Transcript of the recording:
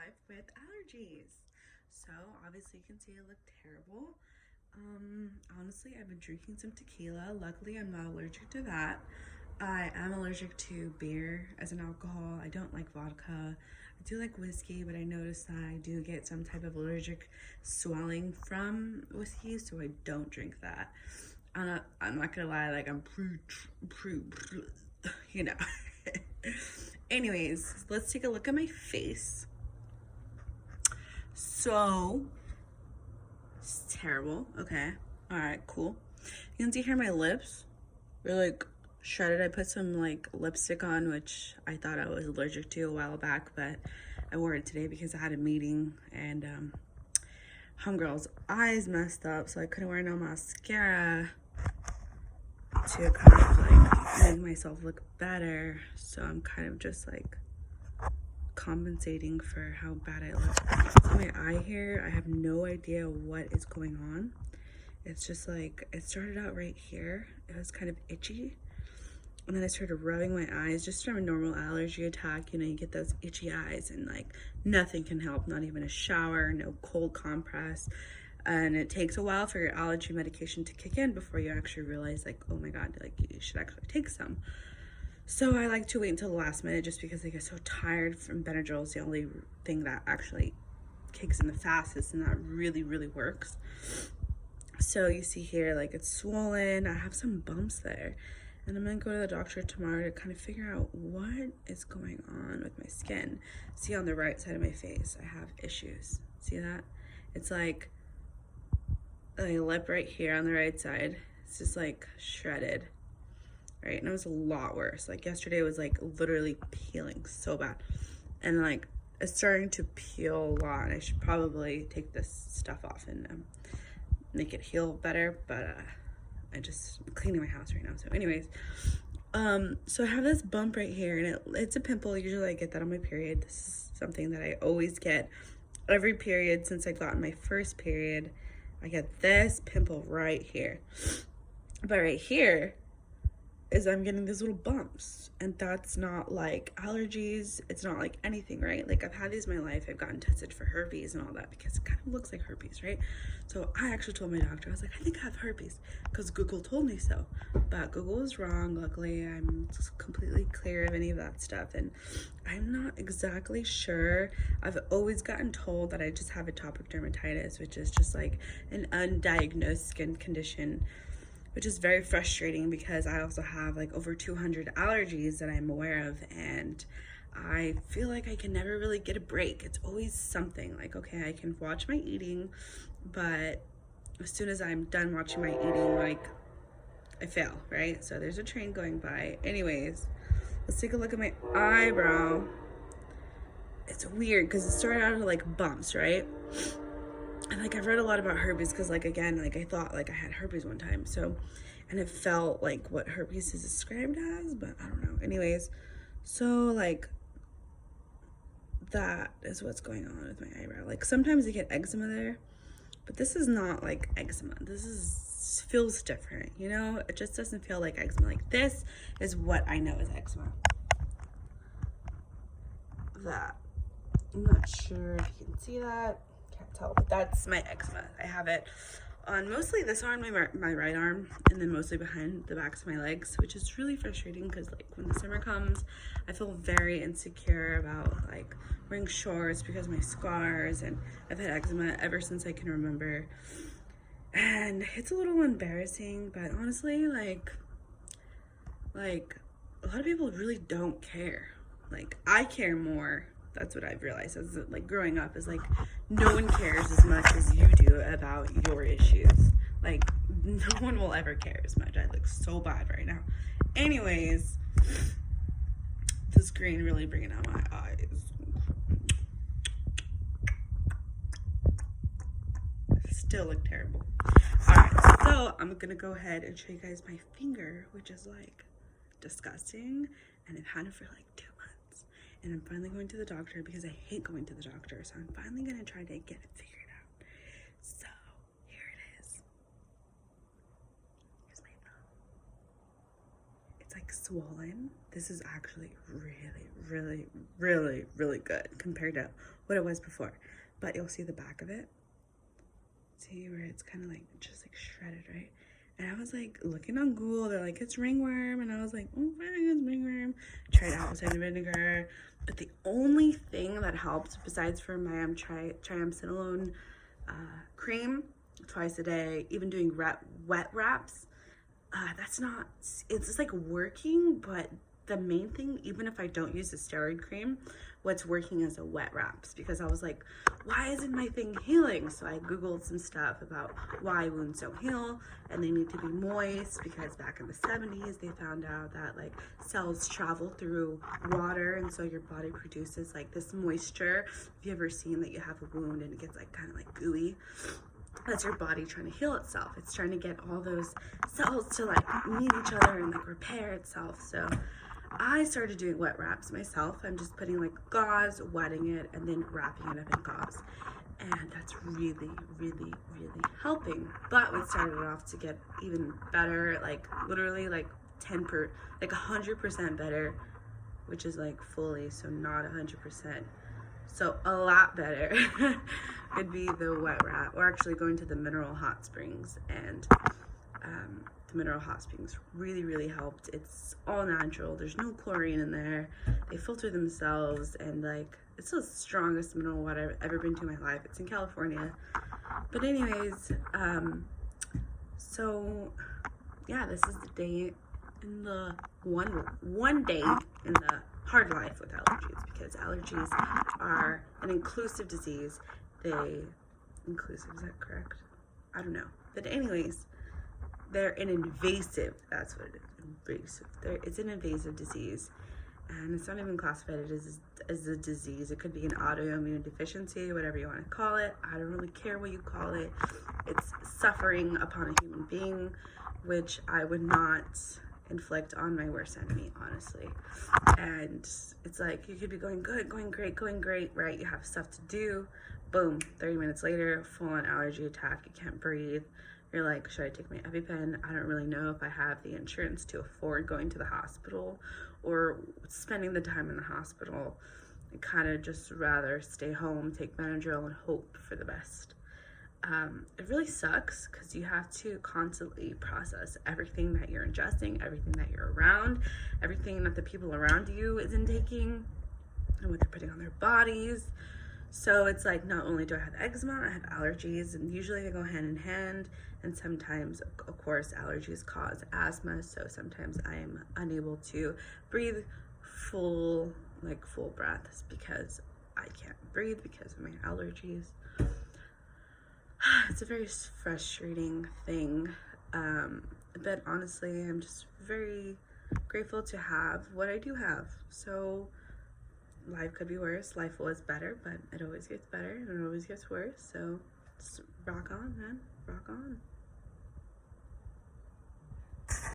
life with allergies. So obviously you can see I look terrible. Honestly, I've been drinking some tequila. Luckily, I'm not allergic to that. I am allergic to beer as an alcohol. I don't like vodka. I do like whiskey, but I noticed that I do get some type of allergic swelling from whiskey, so I don't drink that. I'm not gonna lie, like you know. Anyways, let's take a look at my face. So, it's terrible. Okay. All right, cool. You can see here my lips. They're like shredded. I put some like lipstick on, which I thought I was allergic to a while back, but I wore it today because I had a meeting and homegirl's eyes messed up, so I couldn't wear no mascara to kind of like make myself look better. So I'm kind of just like compensating for how bad I look. So my eye here, I have no idea what is going on. It's just like, it started out right here. It was kind of itchy. And then I started rubbing my eyes just from a normal allergy attack. You know, you get those itchy eyes and like nothing can help, not even a shower, no cold compress. And it takes a while for your allergy medication to kick in before you actually realize like, oh my God, like you should actually take some. So I like to wait until the last minute just because I get so tired from Benadryl. Is the only thing that actually kicks in the fastest and that really, really works. So you see here, like it's swollen. I have some bumps there. And I'm gonna go to the doctor tomorrow to kind of figure out what is going on with my skin. See, on the right side of my face, I have issues. See that? It's like my lip right here on the right side. It's just like shredded. Right, and it was a lot worse. Like yesterday was like literally peeling so bad. And like it's starting to peel a lot. And I should probably take this stuff off and make it heal better, but I just cleaning my house right now. So anyways, so I have this bump right here, and it's a pimple. Usually I get that on my period. This is something that I always get every period since I got my first period. I get this pimple right here, but right here is I'm getting these little bumps, and that's not like allergies. It's not like anything, right? Like I've had these my life. I've gotten tested for herpes and all that because it kind of looks like herpes, right? So I actually told my doctor, I was like, I think I have herpes because Google told me so, but Google was wrong. Luckily, I'm completely clear of any of that stuff, and I'm not exactly sure. I've always gotten told that I just have atopic dermatitis, which is just like an undiagnosed skin condition, which is very frustrating because I also have like over 200 allergies that I'm aware of, and I feel like I can never really get a break. It's always something. Like, okay, I can watch my eating, but as soon as I'm done watching my eating, like I fail, right? So there's a train going by. Anyways, let's take a look at my eyebrow. It's weird because it started out like bumps, right? And like I've read a lot about herpes because like again, like I thought like I had herpes one time, so, and it felt like what herpes is described as, but I don't know. Anyways, so like that is what's going on with my eyebrow. Like sometimes I get eczema there, but this is not like eczema. This feels different, you know? It just doesn't feel like eczema. Like this is what I know is eczema. That. I'm not sure if you can see that. Can't tell, but that's my eczema. I have it on mostly this arm, my right arm, and then mostly behind the backs of my legs, which is really frustrating because like when the summer comes, I feel very insecure about like wearing shorts because of my scars, and I've had eczema ever since I can remember. And it's a little embarrassing, but honestly, like a lot of people really don't care. Like I care more. That's what I've realized as like growing up, is like no one cares as much as you do about your issues. Like no one will ever care as much. I look so bad right now. Anyways, this green really bringing out my eyes. Still look terrible. Alright, so I'm gonna go ahead and show you guys my finger, which is like disgusting, and I've had it for like 2 months. And I'm finally going to the doctor because I hate going to the doctor. So I'm finally going to try to get it figured out. So here it is. Here's my thumb. It's like like swollen. This is actually really good compared to what it was before. But you'll see the back of it. See where it's kind of like just like shredded, right? And I was like looking on Google, they're like, it's ringworm. And I was like, oh, it's ringworm. Tried apple cider vinegar. But the only thing that helped, besides for my triamcinolone cream twice a day, even doing wet wraps, that's not, it's just like working. But the main thing, even if I don't use the steroid cream, what's working is a wet wraps, because I was like, why isn't my thing healing? So I Googled some stuff about why wounds don't heal, and they need to be moist, because back in the 70s they found out that like cells travel through water, and so your body produces like this moisture. Have you ever seen that you have a wound and it gets like kind of like gooey? That's your body trying to heal itself. It's trying to get all those cells to like meet each other and like repair itself. So I started doing wet wraps myself. I'm just putting like gauze, wetting it, and then wrapping it up in gauze. And that's really helping. But we started off to get even better, like literally like 100% better, which is like fully, so not 100%. So a lot better would be the wet wrap, or actually going to the mineral hot springs. And the mineral hot springs really helped. It's all natural. There's no chlorine in there. They filter themselves, and like it's the strongest mineral water I've ever been to in my life. It's in California. But anyways, so yeah, this is the day in the one day in the hard life with allergies, because allergies are an inclusive disease. Inclusive, is that correct? I don't know. But anyways, they're an invasive, that's what it is, invasive. It's an invasive disease, and it's not even classified as a disease. It could be an autoimmune deficiency, whatever you want to call it. I don't really care what you call it. It's suffering upon a human being, which I would not inflict on my worst enemy, honestly. And it's like, you could be going good, going great, right? You have stuff to do. Boom, 30 minutes later, full-on allergy attack. You can't breathe. You're like, should I take my EpiPen? I don't really know if I have the insurance to afford going to the hospital or spending the time in the hospital. I kind of just rather stay home, take Benadryl, and hope for the best. It really sucks, because you have to constantly process everything that you're ingesting, everything that you're around, everything that the people around you is intaking, and what they're putting on their bodies. So it's like, not only do I have eczema, I have allergies, and usually they go hand in hand. And sometimes, of course, allergies cause asthma, so sometimes I am unable to breathe full breaths because I can't breathe because of my allergies. It's a very frustrating thing, but honestly, I'm just very grateful to have what I do have. So life could be worse. Life was better, but it always gets better and it always gets worse. So just rock on, man. Rock on.